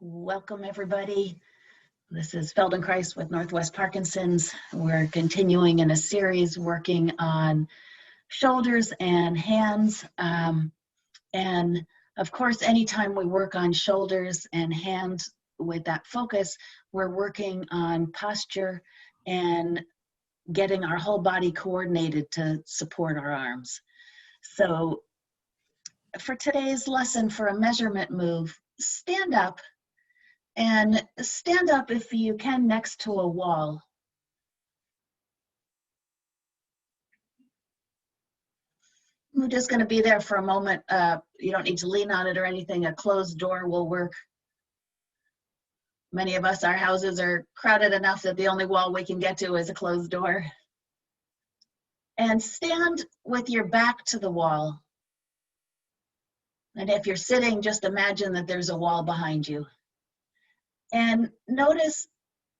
Welcome, everybody. This is Feldenkrais with Northwest Parkinson's. We're continuing in a series working on shoulders and hands. And of course, anytime we work on shoulders and hands with that focus, we're working on posture and getting our whole body coordinated to support our arms. So for today's lesson, for a measurement move, stand up. And stand up if you can next to a wall. We're just going to be there for a moment. You don't need to lean on it or anything. A closed door will work. Many of us, our houses are crowded enough that the only wall we can get to is a closed door. And stand with your back to the wall. And if you're sitting, just imagine that there's a wall behind you. And notice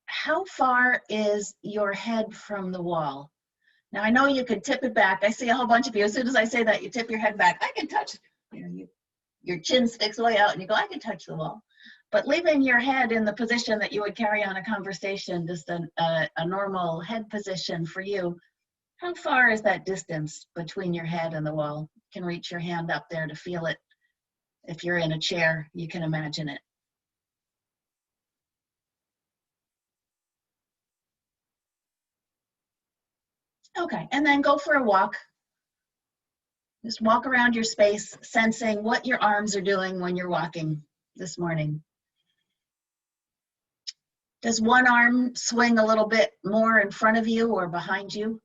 how far is your head from the wall. Now I know you could tip it back. I see a whole bunch of you, as soon as I say that, you tip your head back. I can touch, your chin sticks way out and you go, I can touch the wall. But leaving your head in the position that you would carry on a conversation, just a normal head position for you, how far is that distance between your head and the wall? You can reach your hand up there to feel it. If you're in a chair, you can imagine it. Okay, and then go for a walk. Just walk around your space, sensing what your arms are doing when you're walking this morning. Does one arm swing a little bit more in front of you or behind you?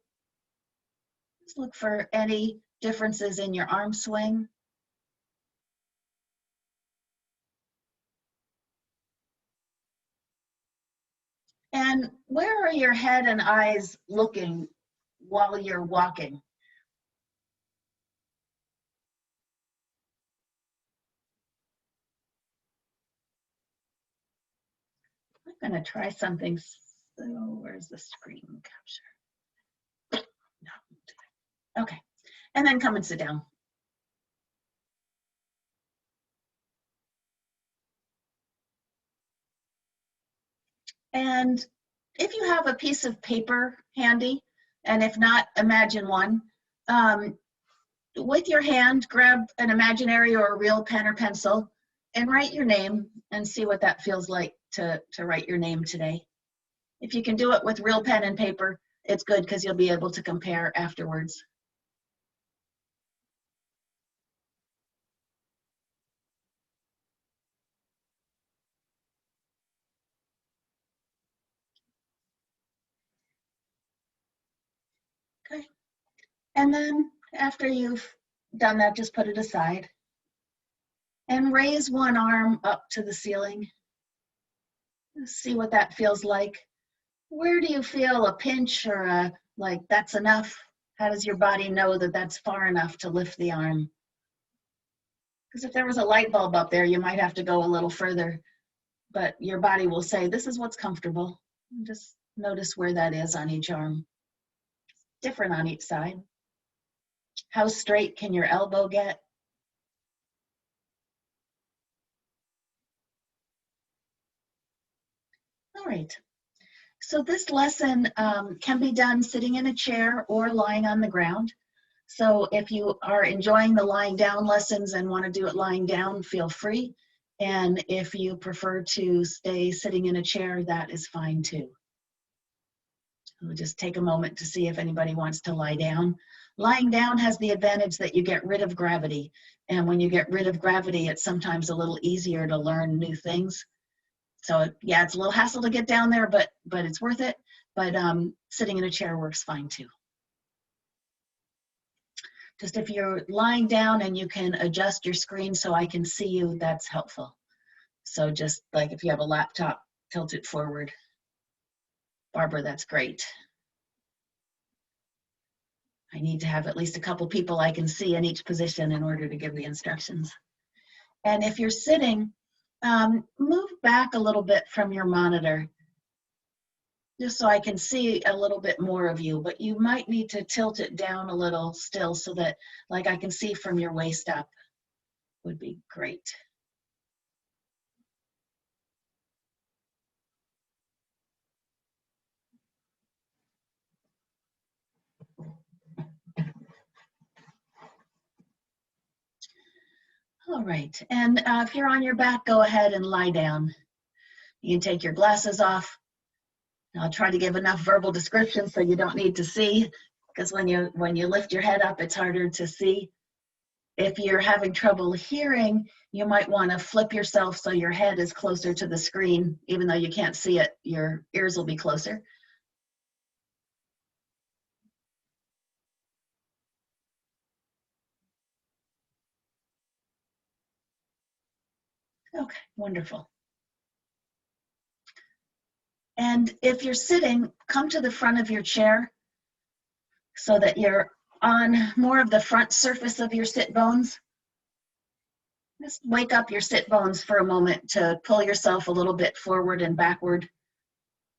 Just look for any differences in your arm swing. And where are your head and eyes looking while you're walking? I'm going to try something. So where's the screen capture? No. Okay, and then come and sit down. And if you have a piece of paper handy, and if not, imagine one. With your hand, grab an imaginary or a real pen or pencil and write your name and see what that feels like to write your name today. If you can do it with real pen and paper, it's good because you'll be able to compare afterwards. Okay. And then after you've done that, just put it aside and raise one arm up to the ceiling. See what that feels like. Where do you feel a pinch or a like that's enough? How does your body know that that's far enough to lift the arm? Because if there was a light bulb up there, you might have to go a little further, but your body will say, this is what's comfortable. Just notice where that is on each arm. Different on each side. How straight can your elbow get? All right. So this lesson can be done sitting in a chair or lying on the ground. So if you are enjoying the lying down lessons and want to do it lying down, feel free. And if you prefer to stay sitting in a chair, that is fine too. We'll just take a moment to see if anybody wants to lie down. Lying down has the advantage that you get rid of gravity. And when you get rid of gravity, it's sometimes a little easier to learn new things. So yeah, it's a little hassle to get down there, but it's worth it. But sitting in a chair works fine too. Just if you're lying down and you can adjust your screen so I can see you, that's helpful. So just like if you have a laptop, tilt it forward. Barbara, that's great. I need to have at least a couple people I can see in each position in order to give the instructions. And if you're sitting, move back a little bit from your monitor, just so I can see a little bit more of you, but you might need to tilt it down a little still so that like I can see from your waist up would be great. All right, and if you're on your back, go ahead and lie down. You can take your glasses off. I'll try to give enough verbal description so you don't need to see, because when you lift your head up, it's harder to see. If you're having trouble hearing, you might want to flip yourself so your head is closer to the screen. Even though you can't see it, your ears will be closer. Okay, wonderful. And if you're sitting, come to the front of your chair so that you're on more of the front surface of your sit bones. Just wake up your sit bones for a moment to pull yourself a little bit forward and backward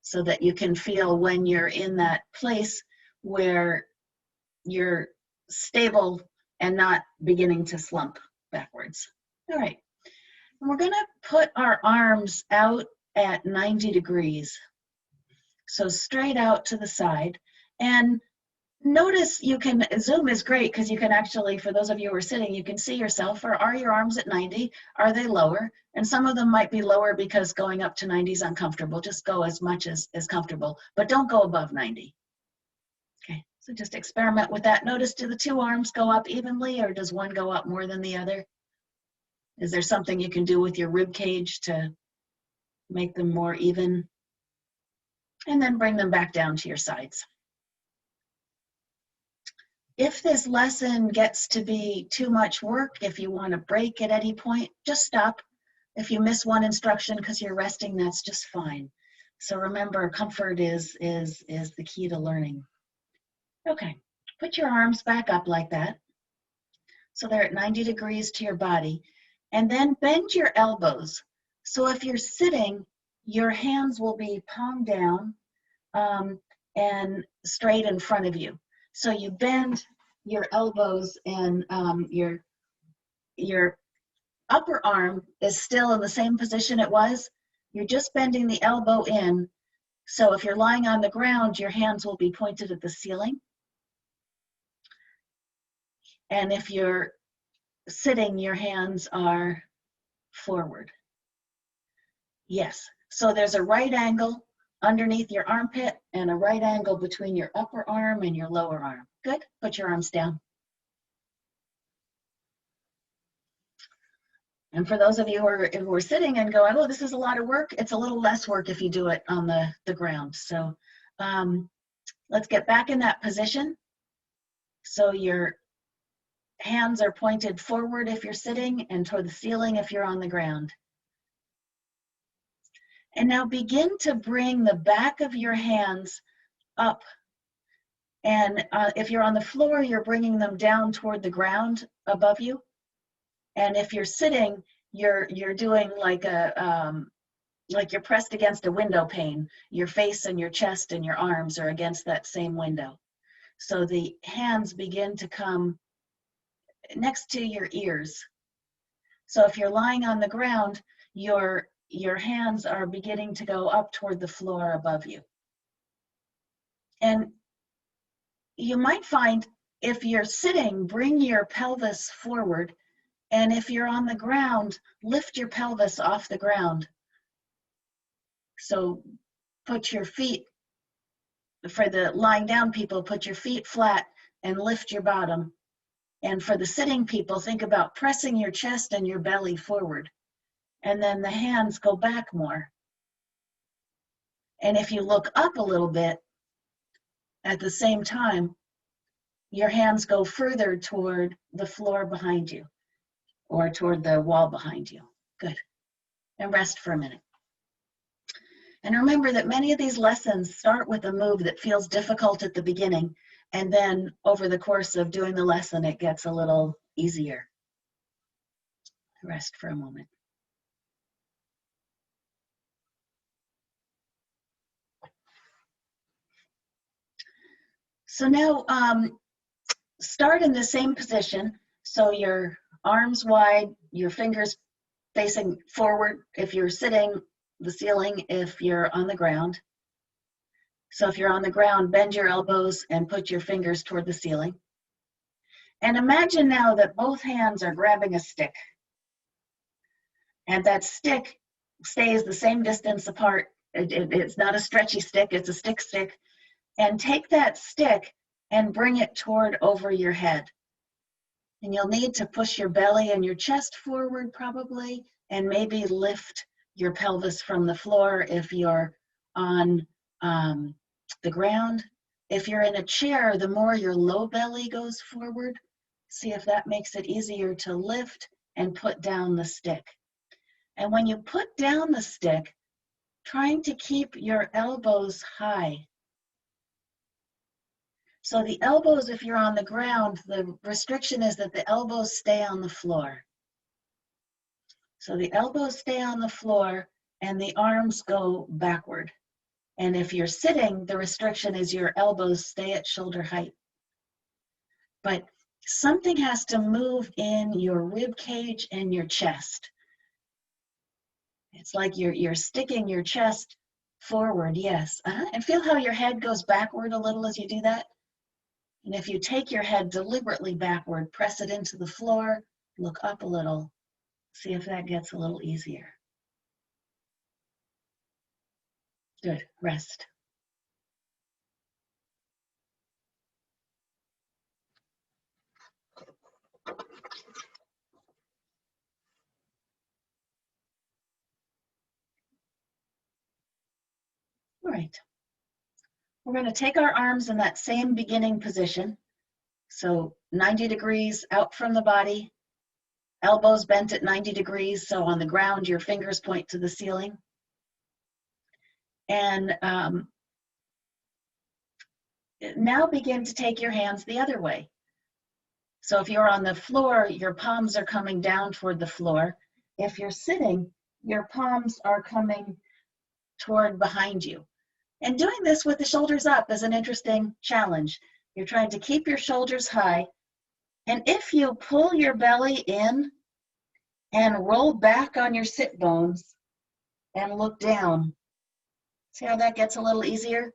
so that you can feel when you're in that place where you're stable and not beginning to slump backwards. All right, and we're gonna put our arms out at 90 degrees. So straight out to the side. And notice you can, Zoom is great because you can actually, for those of you who are sitting, you can see yourself, or are your arms at 90? Are they lower? And some of them might be lower because going up to 90 is uncomfortable. Just go as much as comfortable, but don't go above 90. Okay, so just experiment with that. Notice, do the two arms go up evenly or does one go up more than the other? Is there something you can do with your rib cage to make them more even? And then bring them back down to your sides. If this lesson gets to be too much work, if you want to break at any point, just stop. If you miss one instruction because you're resting, that's just fine. So remember, comfort is the key to learning. Okay, put your arms back up like that. So they're at 90 degrees to your body. And then bend your elbows. So if you're sitting, your hands will be palm down and straight in front of you. So you bend your elbows and your upper arm is still in the same position it was. You're just bending the elbow in. So if you're lying on the ground, your hands will be pointed at the ceiling. And if you're sitting, your hands are forward. Yes, so there's a right angle underneath your armpit and a right angle between your upper arm and your lower arm. Good, put your arms down. And for those of you who are sitting and going, oh, this is a lot of work, it's a little less work if you do it on the ground. So let's get back in that position. So your hands are pointed forward if you're sitting and toward the ceiling if you're on the ground. And now begin to bring the back of your hands up. And if you're on the floor, you're bringing them down toward the ground above you. And if you're sitting, you're doing like you're pressed against a window pane. Your face and your chest and your arms are against that same window. So the hands begin to come next to your ears. So if you're lying on the ground, your hands are beginning to go up toward the floor above you. And you might find if you're sitting, bring your pelvis forward. And if you're on the ground, lift your pelvis off the ground. So put your feet, for the lying down people, put your feet flat and lift your bottom. And for the sitting people, think about pressing your chest and your belly forward. And then the hands go back more. And if you look up a little bit, at the same time, your hands go further toward the floor behind you or toward the wall behind you. Good. And rest for a minute. And remember that many of these lessons start with a move that feels difficult at the beginning, and then over the course of doing the lesson, it gets a little easier. Rest for a moment. So now start in the same position. So your arms wide, your fingers facing forward if you're sitting, the ceiling if you're on the ground. So if you're on the ground, bend your elbows and put your fingers toward the ceiling. And imagine now that both hands are grabbing a stick. And that stick stays the same distance apart. It's not a stretchy stick, it's a stick. And take that stick and bring it toward over your head. And you'll need to push your belly and your chest forward probably, and maybe lift your pelvis from the floor if you're on the ground. If you're in a chair, the more your low belly goes forward, see if that makes it easier to lift and put down the stick. And when you put down the stick, trying to keep your elbows high. So the elbows, if you're on the ground, the restriction is that the elbows stay on the floor. So the elbows stay on the floor and the arms go backward. And if you're sitting, the restriction is your elbows stay at shoulder height. But something has to move in your rib cage and your chest. It's like you're sticking your chest forward, yes. And feel how your head goes backward a little as you do that. And if you take your head deliberately backward, press it into the floor, look up a little, see if that gets a little easier. Good, rest. All right. We're going to take our arms in that same beginning position. So 90 degrees out from the body, elbows bent at 90 degrees. So on the ground, your fingers point to the ceiling. And now begin to take your hands the other way. So if you're on the floor, your palms are coming down toward the floor. If you're sitting, your palms are coming toward behind you. And doing this with the shoulders up is an interesting challenge. You're trying to keep your shoulders high. And if you pull your belly in and roll back on your sit bones and look down, see how that gets a little easier?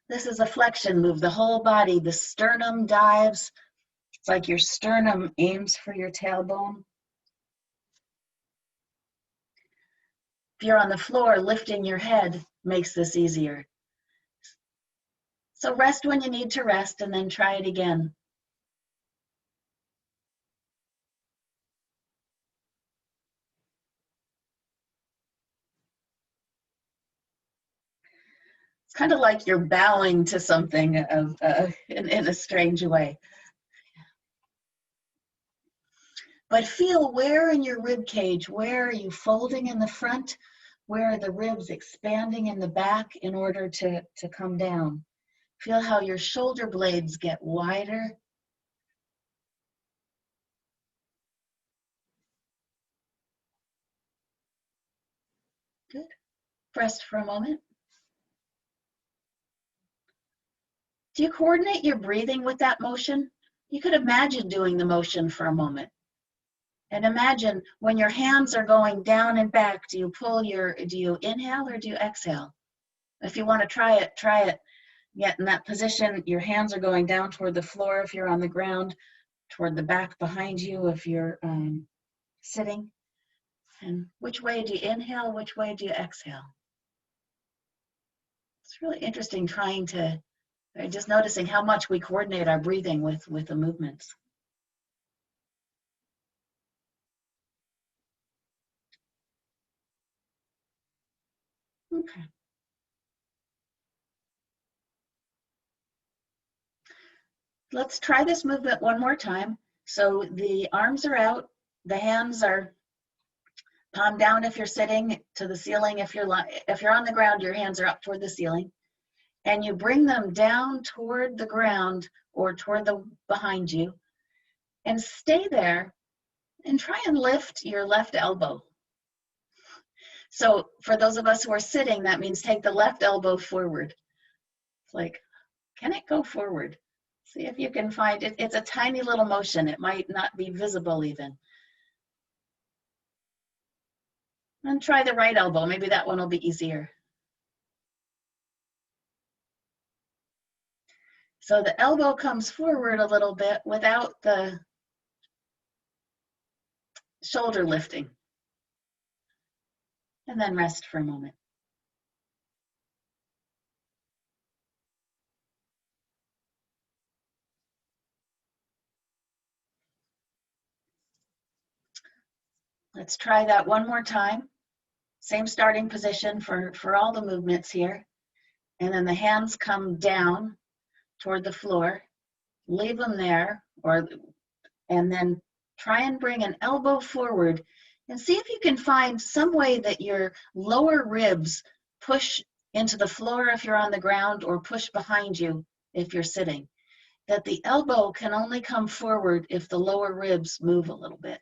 This is a flexion move, the whole body, the sternum dives. It's like your sternum aims for your tailbone. If you're on the floor, lifting your head makes this easier. So rest when you need to rest and then try it again. It's kind of like you're bowing to something in a strange way. But feel where in your rib cage, where are you folding in the front? Where are the ribs expanding in the back in order to come down? Feel how your shoulder blades get wider. Good. Rest for a moment. Do you coordinate your breathing with that motion? You could imagine doing the motion for a moment. And imagine when your hands are going down and back, do you inhale or do you exhale? If you want to try it, try it. Get in that position, your hands are going down toward the floor if you're on the ground, toward the back behind you if you're sitting. And which way do you inhale, which way do you exhale? It's really interesting just noticing how much we coordinate our breathing with the movements. Okay. Let's try this movement one more time. So the arms are out, the hands are palm down if you're sitting, to the ceiling. If you're on the ground, your hands are up toward the ceiling. And you bring them down toward the ground or toward the behind you. And stay there and try and lift your left elbow. So for those of us who are sitting, that means take the left elbow forward. It's like, can it go forward? See if you can find it. It's a tiny little motion. It might not be visible even. And try the right elbow. Maybe that one will be easier. So the elbow comes forward a little bit without the shoulder lifting. And then rest for a moment. Let's try that one more time. Same starting position for all the movements here. And then the hands come down toward the floor. Leave them there, and then try and bring an elbow forward and see if you can find some way that your lower ribs push into the floor if you're on the ground, or push behind you if you're sitting. That the elbow can only come forward if the lower ribs move a little bit.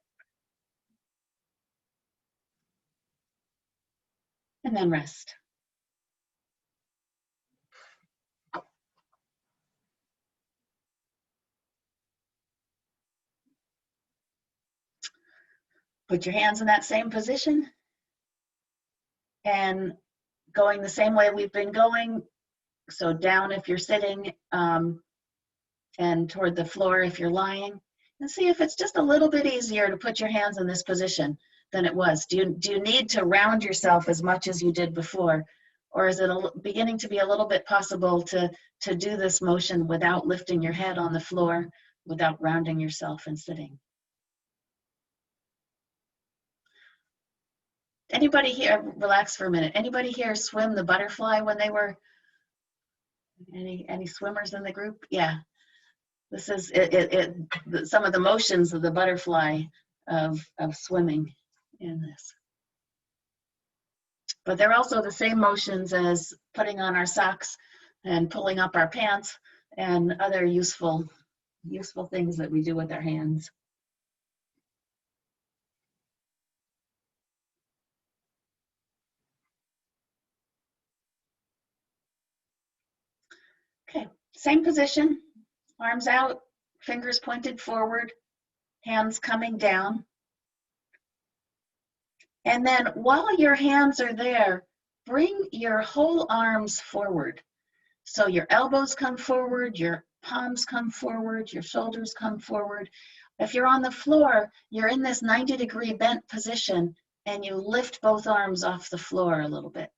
And then rest. Put your hands in that same position and going the same way we've been going. So down if you're sitting, and toward the floor if you're lying. And see if it's just a little bit easier to put your hands in this position than it was. Do you need to round yourself as much as you did before? Or is it beginning to be a little bit possible to do this motion without lifting your head on the floor, without rounding yourself and sitting? Anybody here, relax for a minute, anybody here swim the butterfly when they were, any swimmers in the group? Yeah. This is some of the motions of the butterfly of swimming in this. But they're also the same motions as putting on our socks and pulling up our pants and other useful things that we do with our hands. Okay, same position, arms out, fingers pointed forward, hands coming down. And then while your hands are there, bring your whole arms forward. So your elbows come forward, your palms come forward, your shoulders come forward. If you're on the floor, you're in this 90-degree bent position and you lift both arms off the floor a little bit.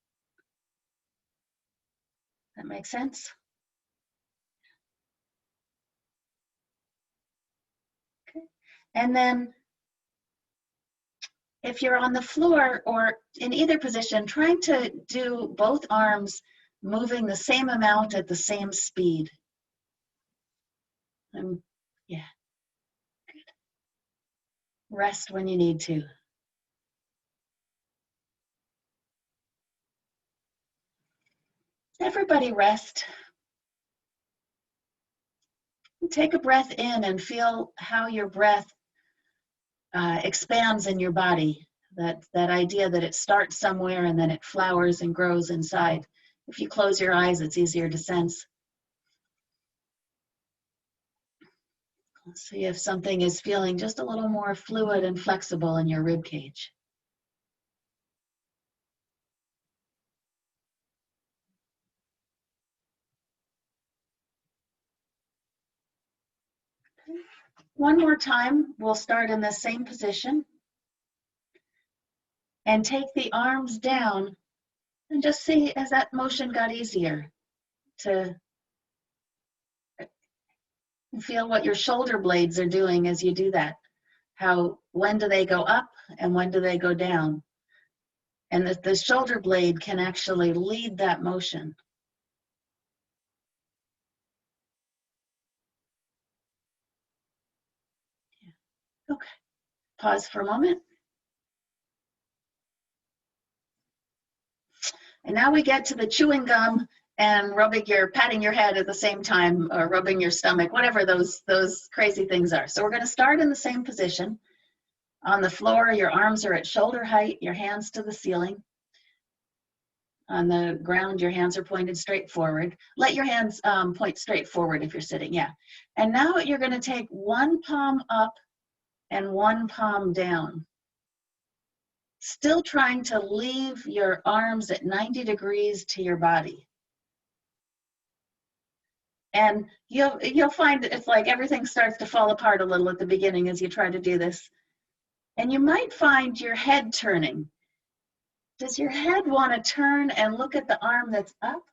That makes sense? Okay. And then if you're on the floor or in either position, trying to do both arms moving the same amount at the same speed. Yeah, good. Rest when you need to. Everybody rest. Take a breath in and feel how your breath expands in your body. That idea that it starts somewhere and then it flowers and grows inside. If you close your eyes, it's easier to sense. Let's see if something is feeling just a little more fluid and flexible in your rib cage. One more time, we'll start in the same position and take the arms down and just see as that motion got easier to feel what your shoulder blades are doing as you do that. When do they go up and when do they go down? And the shoulder blade can actually lead that motion. Okay, pause for a moment. And now we get to the chewing gum and patting your head at the same time, or rubbing your stomach, whatever those crazy things are. So we're going to start in the same position. On the floor, your arms are at shoulder height, your hands to the ceiling. On the ground, your hands are pointed straight forward. Let your hands point straight forward if you're sitting, yeah. And now you're going to take one palm up and one palm down. Still trying to leave your arms at 90 degrees to your body. And you'll find that it's like everything starts to fall apart a little at the beginning as you try to do this. And you might find your head turning. Does your head want to turn and look at the arm that's up,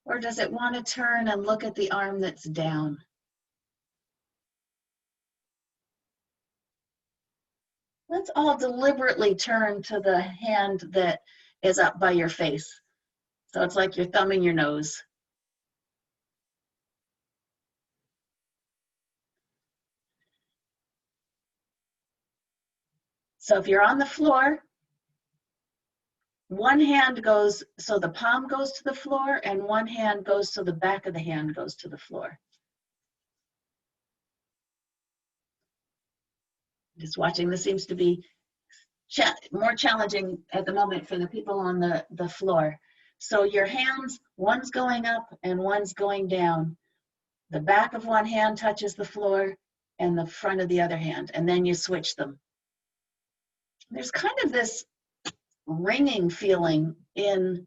or does it want to turn and look at the arm that's down? Let's all deliberately turn to the hand that is up by your face. So it's like you're thumbing your nose. So if you're on the floor, one hand goes, so the palm goes to the floor, and one hand goes so the back of the hand goes to the floor. Just watching, this seems to be more challenging at the moment for the people on the floor. So your hands, one's going up and one's going down. The back of one hand touches the floor and the front of the other hand, and then you switch them. There's kind of this ringing feeling in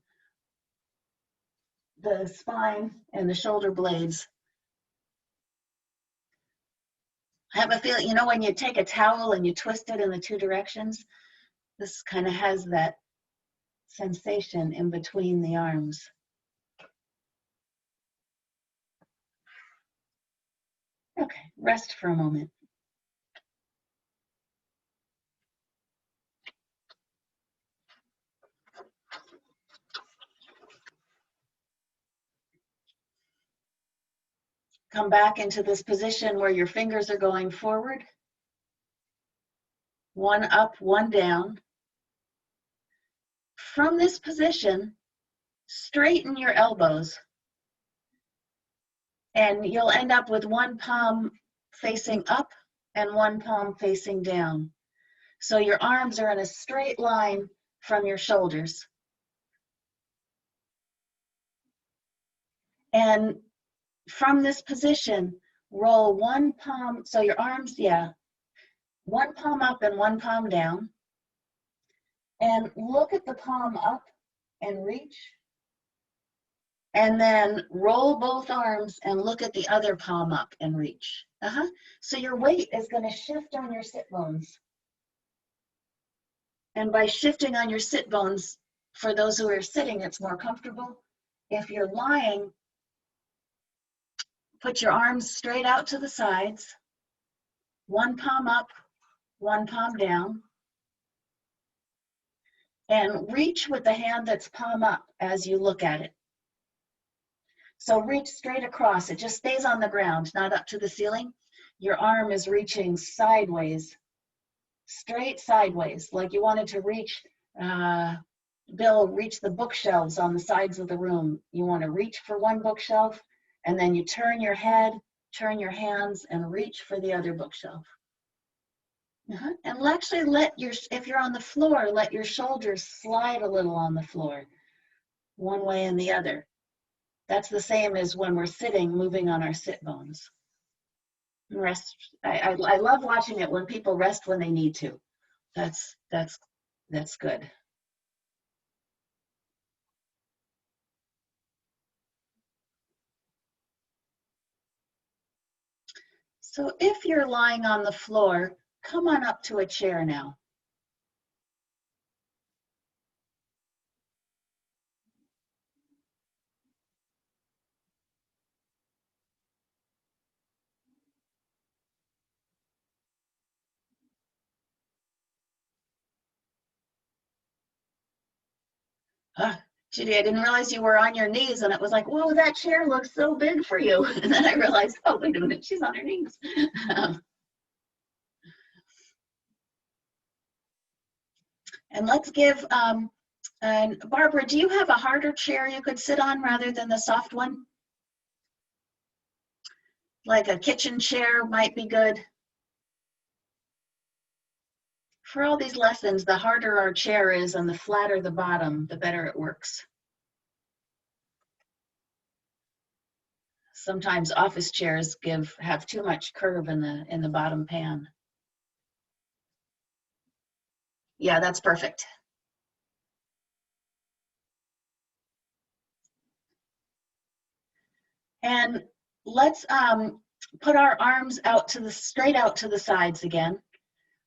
the spine and the shoulder blades. I have a feeling, you know, when you take a towel and you twist it in the two directions, this kind of has that sensation in between the arms. Okay, rest for a moment. Come back into this position where your fingers are going forward. One up, one down. From this position, straighten your elbows. And you'll end up with one palm facing up and one palm facing down. So your arms are in a straight line from your shoulders. And from this position, roll one palm, so your arms, one palm up and one palm down. And look at the palm up and reach. And then roll both arms and look at the other palm up and reach. So your weight is going to shift on your sit bones. And by shifting on your sit bones, for those who are sitting, it's more comfortable. If you're lying, put your arms straight out to the sides. One palm up, one palm down. And reach with the hand that's palm up as you look at it. So reach straight across. It just stays on the ground, not up to the ceiling. Your arm is reaching sideways, straight sideways, like you wanted to reach, Bill, reach the bookshelves on the sides of the room. You want to reach for one bookshelf, and then you turn your head, turn your hands, and reach for the other bookshelf. And actually if you're on the floor, let your shoulders slide a little on the floor, one way and the other. That's the same as when we're sitting, moving on our sit bones. Rest. I love watching it when people rest when they need to. That's good. So if you're lying on the floor, come on up to a chair now. Judy, I didn't realize you were on your knees, and it was like, whoa, that chair looks so big for you. And then I realized, oh, wait a minute, she's on her knees. And let's give, and Barbara, do you have a harder chair you could sit on rather than the soft one? Like a kitchen chair might be good. For all these lessons, the harder our chair is and the flatter the bottom, the better it works. Sometimes office chairs have too much curve in the bottom pan. Yeah, that's perfect. And let's put our arms straight out to the sides again.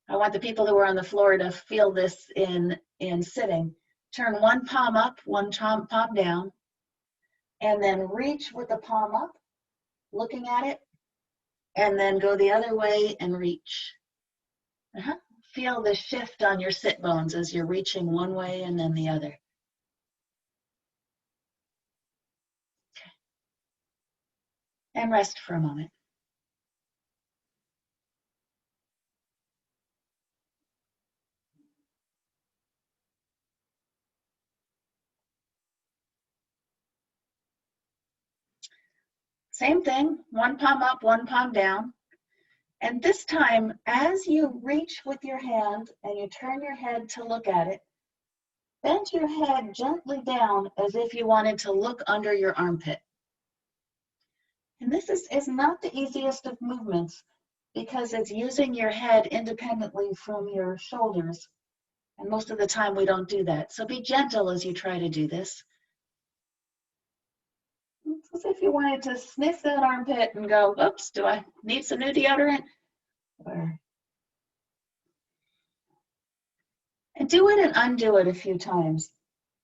I want the people who are on the floor to feel this in sitting. turn one palm up, one palm down, and then reach with the palm up, looking at it, and then go the other way and reach. Feel the shift on your sit bones as you're reaching one way and then the other. Okay. And rest for a moment. Same thing, one palm up, one palm down. And this time, as you reach with your hand and you turn your head to look at it, bend your head gently down as if you wanted to look under your armpit. And this is not the easiest of movements because it's using your head independently from your shoulders. And most of the time we don't do that. So be gentle as you try to do this. It's as if you wanted to sniff that armpit and go, oops, do I need some new deodorant? And do it and undo it a few times.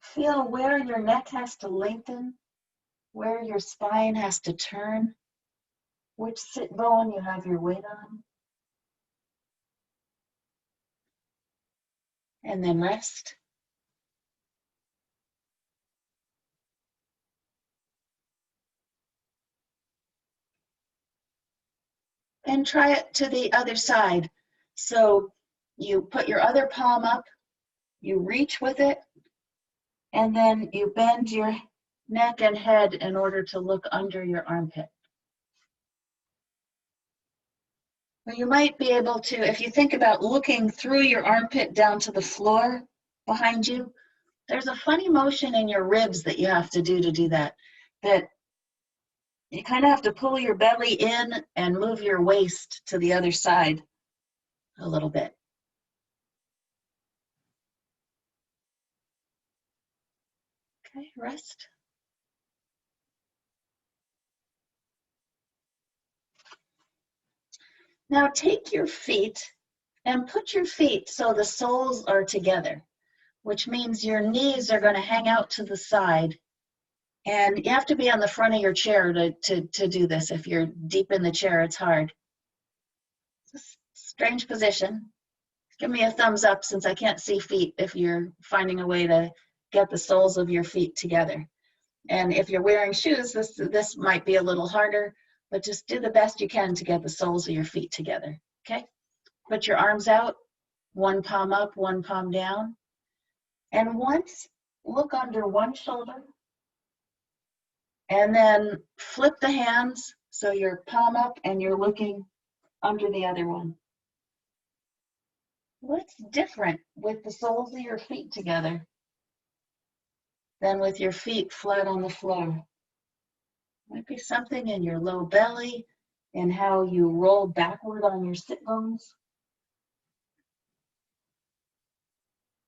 Feel where your neck has to lengthen, where your spine has to turn, which sit bone you have your weight on. And then rest. And try it to the other side. So you put your other palm up, you reach with it, and then you bend your neck and head in order to look under your armpit. Well, you might be able to, if you think about looking through your armpit down to the floor behind you, there's a funny motion in your ribs that you have to do that. That you kind of have to pull your belly in and move your waist to the other side a little bit. Okay, rest. Now take your feet and put your feet so the soles are together, which means your knees are going to hang out to the side. And you have to be on the front of your chair to do this. If you're deep in the chair, it's hard. It's a strange position. Give me a thumbs up since I can't see feet if you're finding a way to get the soles of your feet together. And if you're wearing shoes, this might be a little harder, but just do the best you can to get the soles of your feet together, okay? Put your arms out, one palm up, one palm down. And once, look under one shoulder, and then flip the hands so you're palm up and you're looking under the other one. What's different with the soles of your feet together than with your feet flat on the floor? Might be something in your low belly and how you roll backward on your sit bones.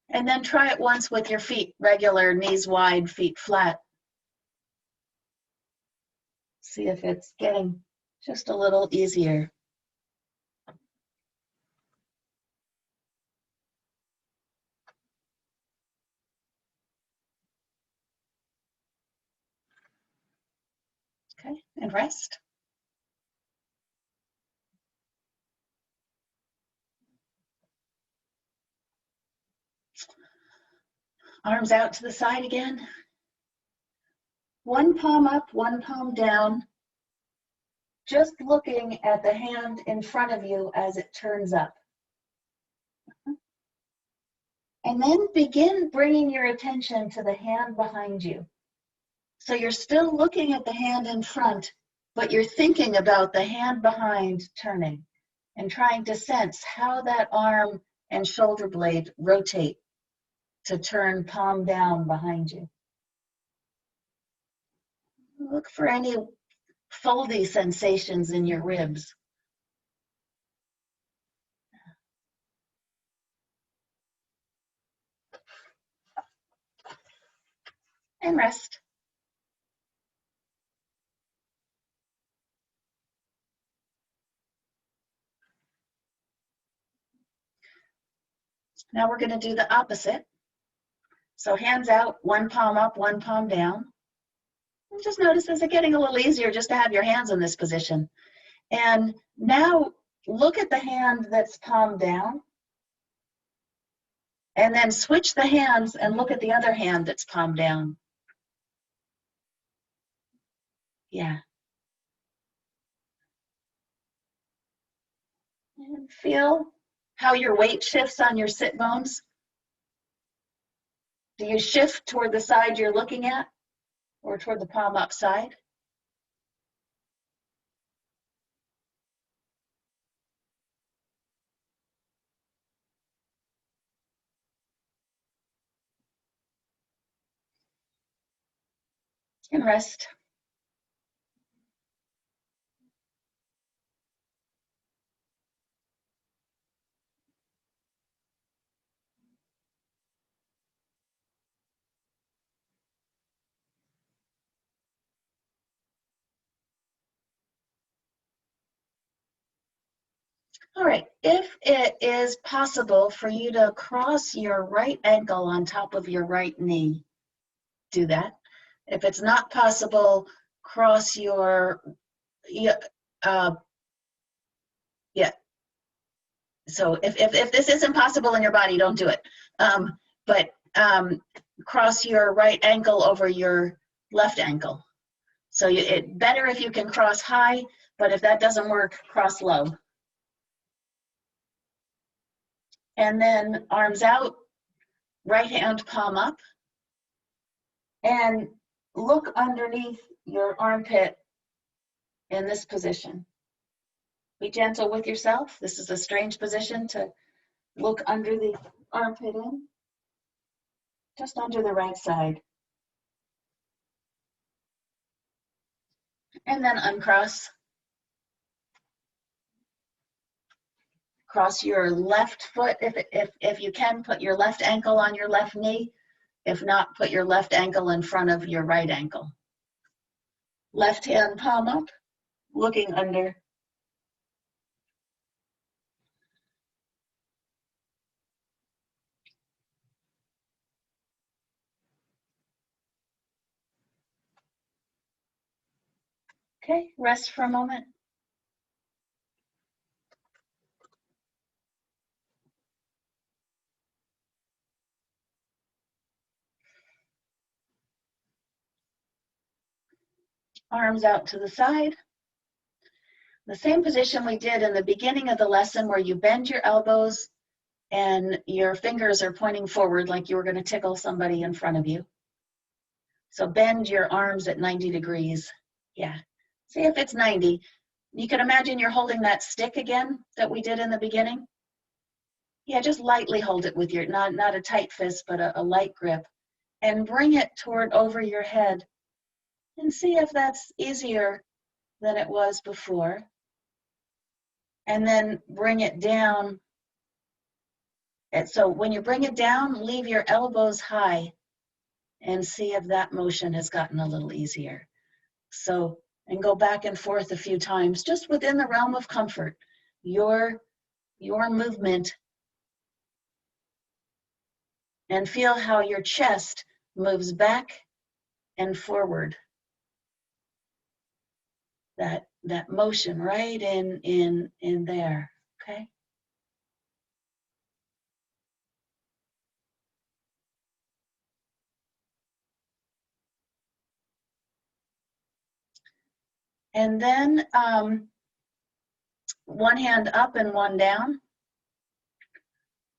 And then try it once with your feet regular, knees wide, feet flat. See if it's getting just a little easier. Okay, and rest. Arms out to the side again. One palm up, one palm down. Just looking at the hand in front of you as it turns up. And then begin bringing your attention to the hand behind you. So you're still looking at the hand in front, but you're thinking about the hand behind turning and trying to sense how that arm and shoulder blade rotate to turn palm down behind you. Look for any foldy sensations in your ribs. And rest. Now we're going to do the opposite. So hands out, one palm up, one palm down. And just notice, is it getting a little easier just to have your hands in this position? And now look at the hand that's palm down. And then switch the hands and look at the other hand that's palm down. Yeah. And feel how your weight shifts on your sit bones. Do you shift toward the side you're looking at or toward the palm up side? And rest. All right, if it is possible for you to cross your right ankle on top of your right knee, do that. If it's not possible, cross your, yeah. So if this isn't possible in your body, don't do it. But cross your right ankle over your left ankle. So it better if you can cross high, but if that doesn't work, cross low. And then arms out, right hand palm up, and look underneath your armpit in this position. Be gentle with yourself. This is a strange position to look under the armpit in, just under the right side. And then uncross. Cross your left foot. If you can, put your left ankle on your left knee. If not, put your left ankle in front of your right ankle. Left hand palm up, looking under. Okay, rest for a moment. Arms out to the side. The same position we did in the beginning of the lesson where you bend your elbows and your fingers are pointing forward like you were going to tickle somebody in front of you. So bend your arms at 90 degrees. Yeah. See if it's 90. You can imagine you're holding that stick again that we did in the beginning. Yeah, just lightly hold it with your, not a tight fist, but a light grip. And bring it toward over your head. And see if that's easier than it was before. And then bring it down. And so when you bring it down, leave your elbows high and see if that motion has gotten a little easier. So, and go back and forth a few times, just within the realm of comfort, your movement, and feel how your chest moves back and forward. That motion right in there, okay? And then one hand up and one down,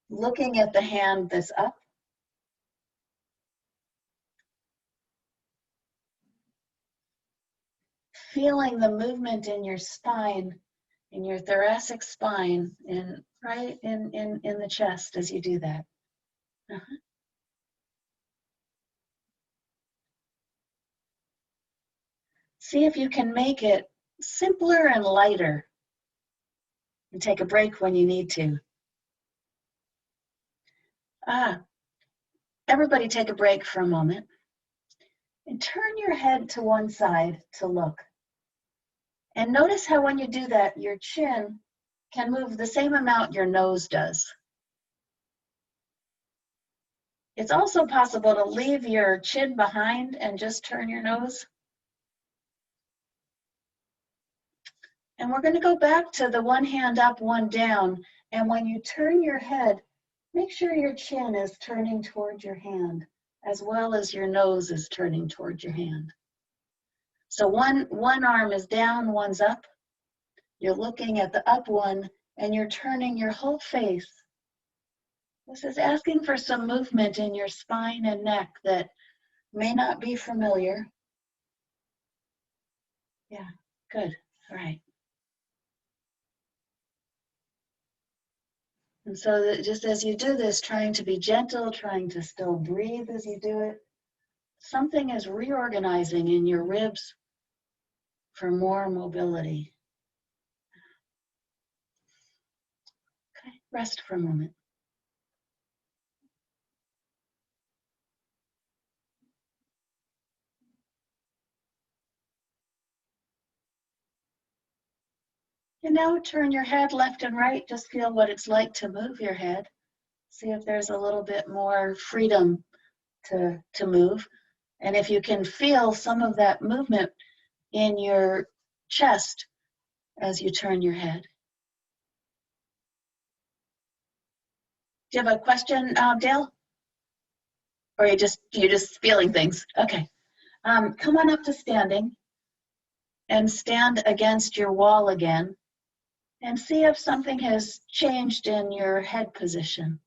looking at the hand that's up. Feeling the movement in your spine, in your thoracic spine, right in the chest as you do that. See if you can make it simpler and lighter. And take a break when you need to. Everybody take a break for a moment. And turn your head to one side to look. And notice how when you do that, your chin can move the same amount your nose does. It's also possible to leave your chin behind and just turn your nose. And we're going to go back to the one hand up, one down. And when you turn your head, make sure your chin is turning toward your hand, as well as your nose is turning toward your hand. So one arm is down, one's up. You're looking at the up one, and you're turning your whole face. This is asking for some movement in your spine and neck that may not be familiar. Yeah, good. All right. And so that just as you do this, trying to be gentle, trying to still breathe as you do it, something is reorganizing in your ribs for more mobility. Okay, rest for a moment. And now turn your head left and right. Just feel what it's like to move your head. See if there's a little bit more freedom to move. And if you can feel some of that movement in your chest as you turn your head. Do you have a question, Dale? Or you're just feeling things? Okay. Come on up to standing and stand against your wall again and see if something has changed in your head position.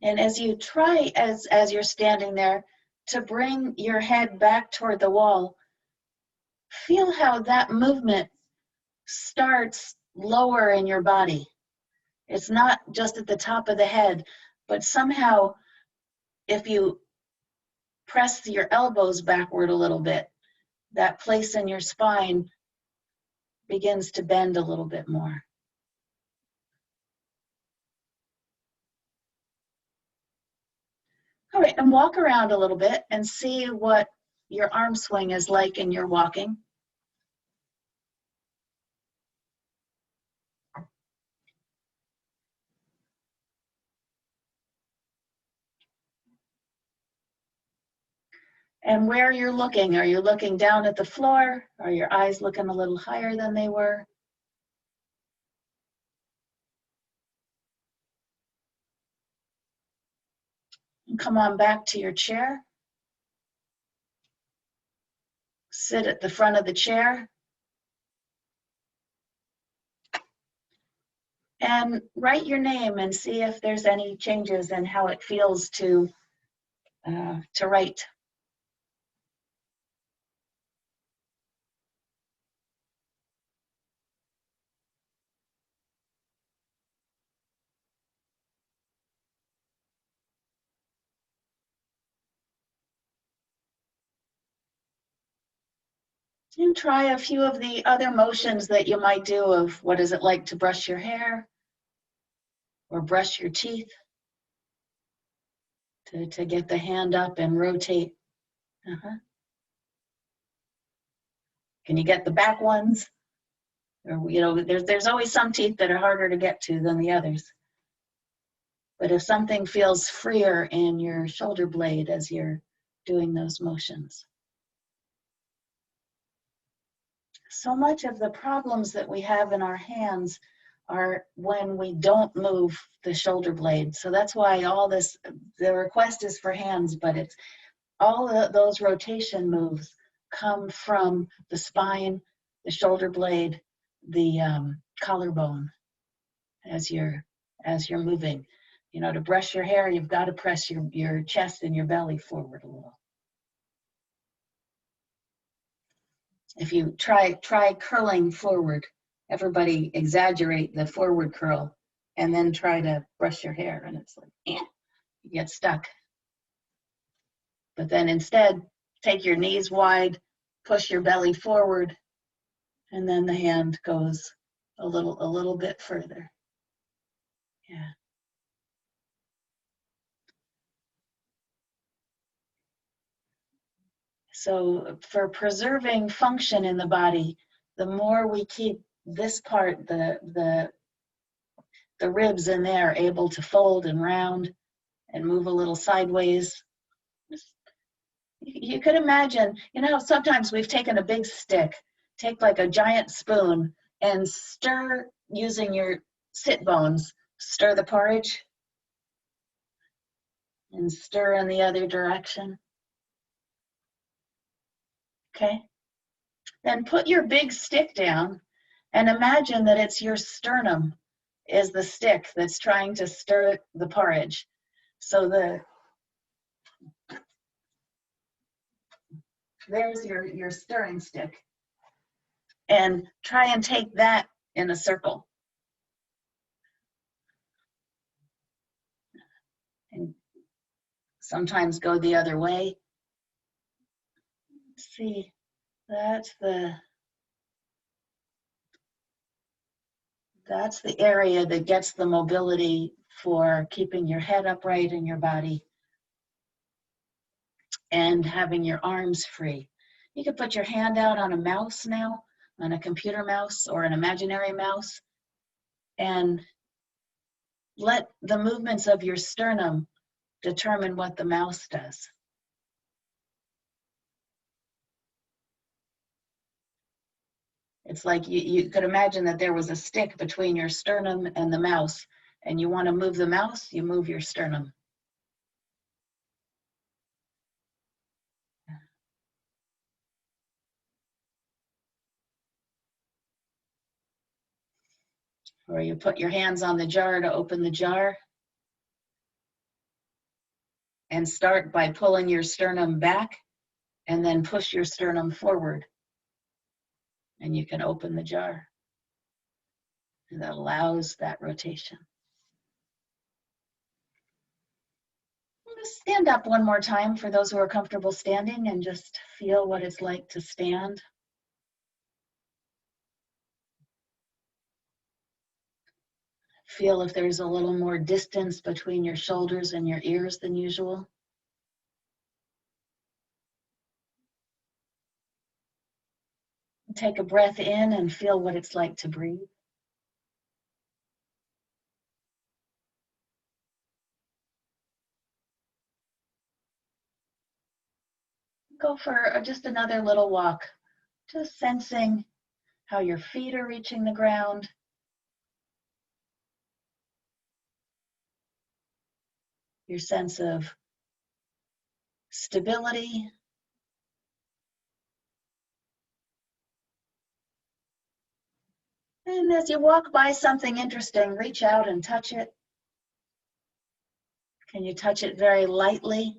And as you try, as you're standing there, to bring your head back toward the wall, feel how that movement starts lower in your body. It's not just at the top of the head, but somehow if you press your elbows backward a little bit, that place in your spine begins to bend a little bit more. All right, and walk around a little bit and see what your arm swing is like in your walking. And where you're looking, are you looking down at the floor? Are your eyes looking a little higher than they were? And come on back to your chair. Sit at the front of the chair. And write your name and see if there's any changes in how it feels to write. And try a few of the other motions that you might do of what is it like to brush your hair or brush your teeth, to get the hand up and rotate. Can you get the back ones? Or, you know, there's always some teeth that are harder to get to than the others. But if something feels freer in your shoulder blade as you're doing those motions. So much of the problems that we have in our hands are when we don't move the shoulder blade. So that's why all this, the request is for hands, but it's all those rotation moves come from the spine, the shoulder blade, the collarbone as you're moving. You know, to brush your hair, you've got to press your chest and your belly forward a little. If you try curling forward, everybody exaggerate the forward curl and then try to brush your hair, and it's like, you get stuck. But then instead, take your knees wide, push your belly forward, and then the hand goes A little bit further. Yeah. So for preserving function in the body, the more we keep this part, the ribs in there, able to fold and round and move a little sideways. You could imagine, you know, sometimes we've taken a big stick, take like a giant spoon and stir using your sit bones, stir the porridge and stir in the other direction. Okay. Then put your big stick down and imagine that it's your sternum is the stick that's trying to stir the porridge. So there's your stirring stick. And try and take that in a circle. And sometimes go the other way. See, that's the area that gets the mobility for keeping your head upright in your body and having your arms free. You could put your hand out on a mouse now, on a computer mouse or an imaginary mouse, and let the movements of your sternum determine what the mouse does. It's like you could imagine that there was a stick between your sternum and the mouse, and you want to move the mouse, you move your sternum. Or you put your hands on the jar to open the jar and start by pulling your sternum back and then push your sternum forward. And you can open the jar. And that allows that rotation. Just stand up one more time for those who are comfortable standing and just feel what it's like to stand. Feel if there's a little more distance between your shoulders and your ears than usual. Take a breath in and feel what it's like to breathe. Go for just another little walk, just sensing how your feet are reaching the ground. Your sense of stability. And as you walk by something interesting, reach out and touch it. Can you touch it very lightly?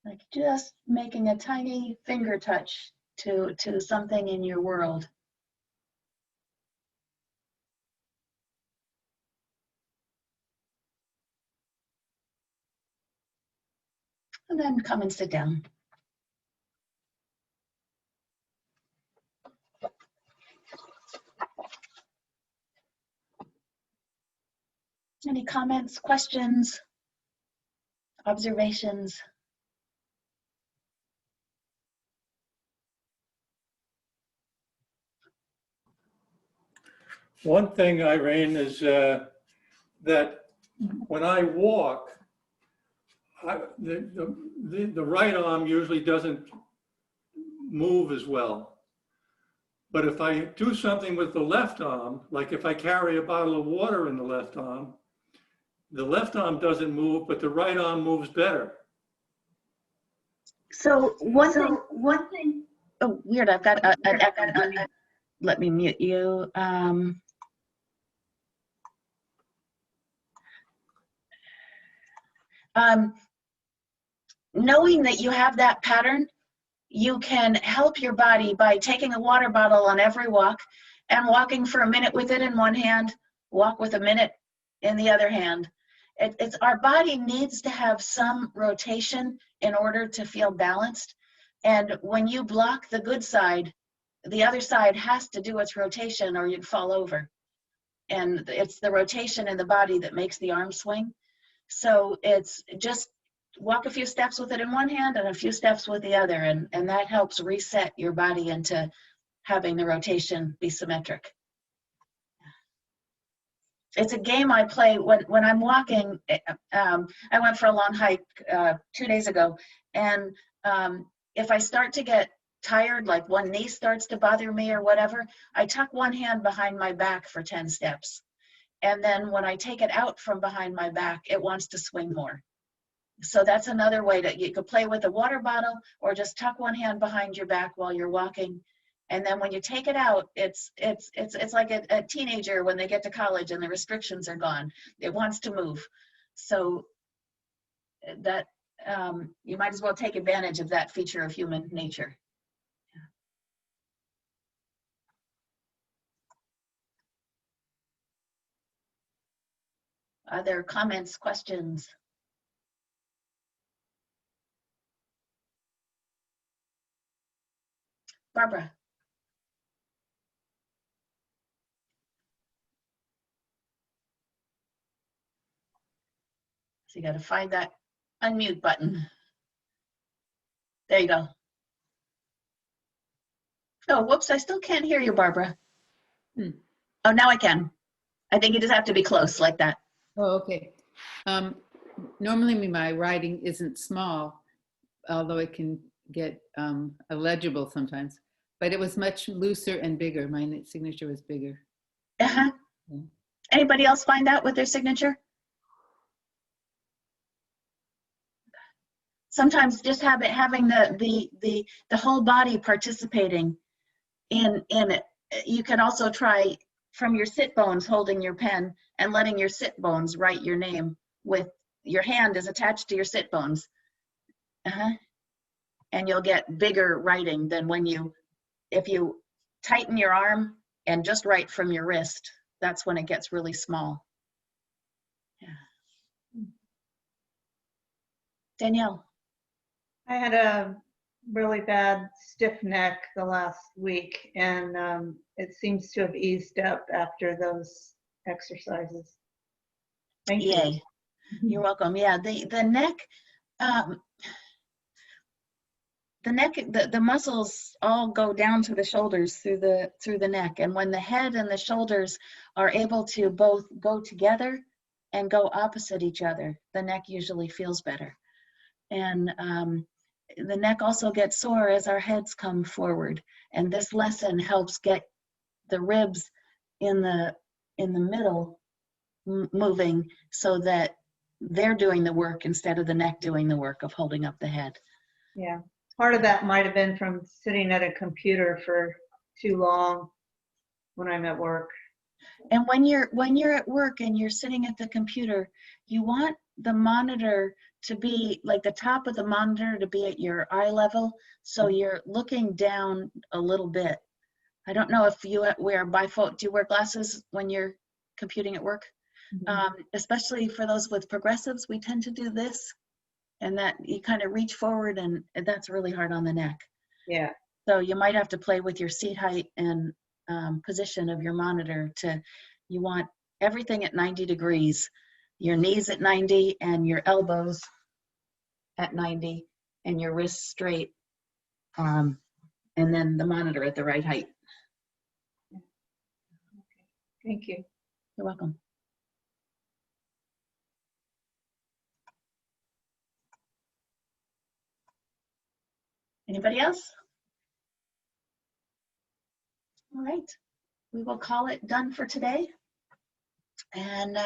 Like just making a tiny finger touch to something in your world. And then come and sit down. Any comments, questions, observations? One thing, Irene, is that when I walk, the right arm usually doesn't move as well. But if I do something with the left arm, like if I carry a bottle of water in the left arm doesn't move, but the right arm moves better. So one thing. Oh, weird! I've got an echo. Let me mute you. Knowing that you have that pattern, you can help your body by taking a water bottle on every walk and walking for a minute with it in one hand, walk with a minute in the other hand. It's our body needs to have some rotation in order to feel balanced. And when you block the good side, the other side has to do its rotation or you'd fall over. And it's the rotation in the body that makes the arm swing. So it's just walk a few steps with it in one hand and a few steps with the other, and that helps reset your body into having the rotation be symmetric. It's a game I play when I'm walking. I went for a long hike 2 days ago, and if I start to get tired, like one knee starts to bother me or whatever, I tuck one hand behind my back for 10 steps. And then when I take it out from behind my back, it wants to swing more. So that's another way that you could play with a water bottle, or just tuck one hand behind your back while you're walking. And then when you take it out, it's like a teenager when they get to college and the restrictions are gone. It wants to move. So that you might as well take advantage of that feature of human nature. Other comments, questions? Barbara. So you got to find that unmute button. There you go. Oh, whoops, I still can't hear you, Barbara. Oh, now I can. I think you just have to be close like that. Oh, okay. Normally my writing isn't small, although it can get illegible sometimes, but it was much looser and bigger. My signature was bigger. Uh-huh. Yeah. Anybody else find that with their signature? Sometimes just having the whole body participating in it. You can also try from your sit bones holding your pen and letting your sit bones write your name with your hand is attached to your sit bones. And you'll get bigger writing than if you tighten your arm and just write from your wrist, that's when it gets really small. Yeah. Danielle. I had a really bad stiff neck the last week, and it seems to have eased up after those exercises. Thank you. Yay. You're welcome. Yeah, the neck, the muscles all go down to the shoulders through the neck, and when the head and the shoulders are able to both go together and go opposite each other, the neck usually feels better. And the neck also gets sore as our heads come forward, and this lesson helps get the ribs in the middle moving so that they're doing the work instead of the neck doing the work of holding up the head. Yeah, part of that might have been from sitting at a computer for too long when I'm at work. And when you're at work and you're sitting at the computer, you want the monitor to be like the top of the monitor to be at your eye level, so you're looking down a little bit. I don't know if you wear bifocal. Do you wear glasses when you're computing at work? Mm-hmm. Especially for those with progressives, we tend to do this, and that you kind of reach forward, and that's really hard on the neck. Yeah. So you might have to play with your seat height and position of your monitor. You want everything at 90 degrees, your knees at 90 and your elbows at 90 and your wrists straight, and then the monitor at the right height. Okay. Thank you. You're welcome. Anybody else? All right, we will call it done for today, and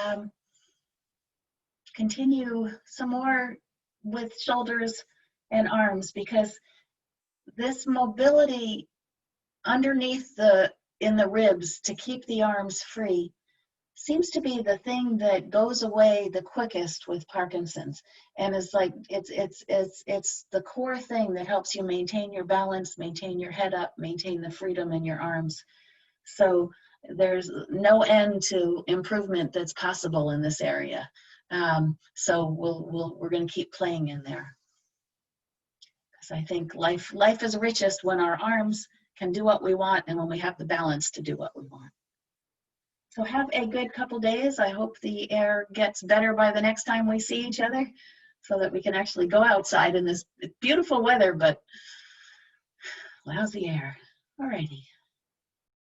continue some more with shoulders and arms, because this mobility underneath in the ribs to keep the arms free seems to be the thing that goes away the quickest with Parkinson's, and it's like it's the core thing that helps you maintain your balance, maintain your head up, maintain the freedom in your arms. So there's no end to improvement that's possible in this area. So we're going to keep playing in there, because I think life is richest when our arms can do what we want and when we have the balance to do what we want. So have a good couple days. I hope the air gets better by the next time we see each other so that we can actually go outside in this beautiful weather, but lousy air. All righty.